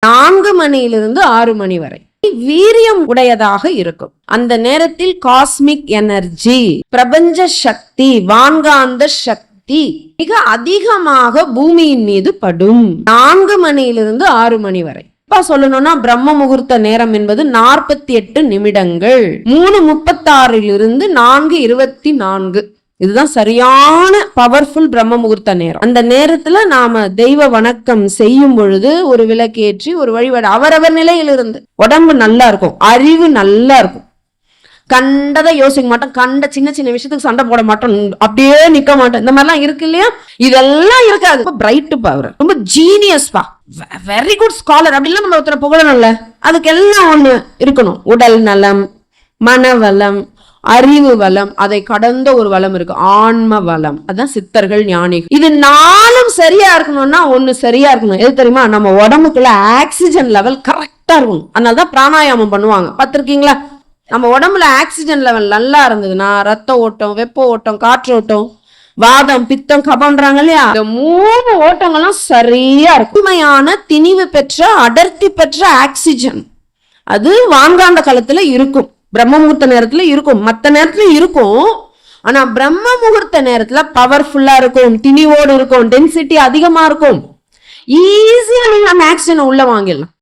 4 மணியிலிருந்து 6 மணி வரை வீரியம் உடையதாக இருக்கும். அந்த நேரத்தில் காஸ்மிக் எனர்ஜி, பிரபஞ்ச சக்தி, வான்காந்த சக்தி மிக அதிகமாக பூமியின் மீது படும். 4 மணியிலிருந்து 6 மணி வரை. சொல்லணும்னா பிரம்ம முகூர்த்த நேரம் என்பது 48 நிமிடங்கள். 3:36 4:24. இதுதான் சரியான பவர்ஃபுல் பிரம்ம முகூர்த்த நேரம். அந்த நேரத்துல நாம தெய்வ வணக்கம் செய்யும் பொழுது ஒரு விளக்கேற்றி ஒரு வழிபாடு அவரவர் நிலையிலிருந்து உடம்பு நல்லா இருக்கும், அறிவு நல்லா இருக்கும், கண்டதை யோசிக்க மாட்டோம், கண்ட சின்ன சின்ன விஷயத்துக்கு சண்டை போட மாட்டோம், அப்படியே நிக்க மாட்டோம். இந்த மாதிரிலாம் இருக்கு இல்லையா? இதெல்லாம் இருக்காது. பிரைட் பவர், ரொம்ப ஜீனியஸ் பா, வெரி குட் ஸ்காலர் அப்படிலாம் நம்ம ஒருத்தரை புகழணும்ல. அதுக்கு எல்லாம் ஒண்ணு இருக்கணும். உடல் நலம், மனவளம், அறிவு வளம், அதை கடந்த ஒரு வளம் இருக்கு, ஆன்ம வளம். அதான் சித்தர்கள், ஞானிகள். இது 4 சரியா இருக்கணும்னா ஒண்ணு சரியா இருக்கணும். எது தெரியுமா? நம்ம உடம்புக்குள்ள ஆக்சிஜன் லெவல் கரெக்டா இருக்கணும். அதனாலதான் பிராணாயாமம் பண்ணுவாங்க, பார்த்திருக்கீங்களா? நம்ம உடம்புல ஆக்சிஜன் லெவல் நல்லா இருந்ததுன்னா ரத்த ஓட்டம், வெப்ப ஓட்டம், காற்று ஓட்டம், வாதம், பித்தம், கபம்ன்றாங்க இல்லையா, இந்த 3 ஓட்டங்களும் சரியா இருக்கும். உண்மையான திணிவு பெற்ற, அடர்த்தி பெற்ற ஆக்சிஜன் அது வான்காந்த காலத்துல இருக்கும், பிரம்ம முகூர்த்த நேரத்துல இருக்கும், மத்த நேரத்துல இருக்கும். ஆனா பிரம்ம முகூர்த்த நேரத்துல பவர்ஃபுல்லா இருக்கும், திணிவோடு இருக்கும், டென்சிட்டி அதிகமா இருக்கும். ஈஸியா நீங்க அந்த ஆக்சிஜனை உள்ள வாங்கிடலாம்.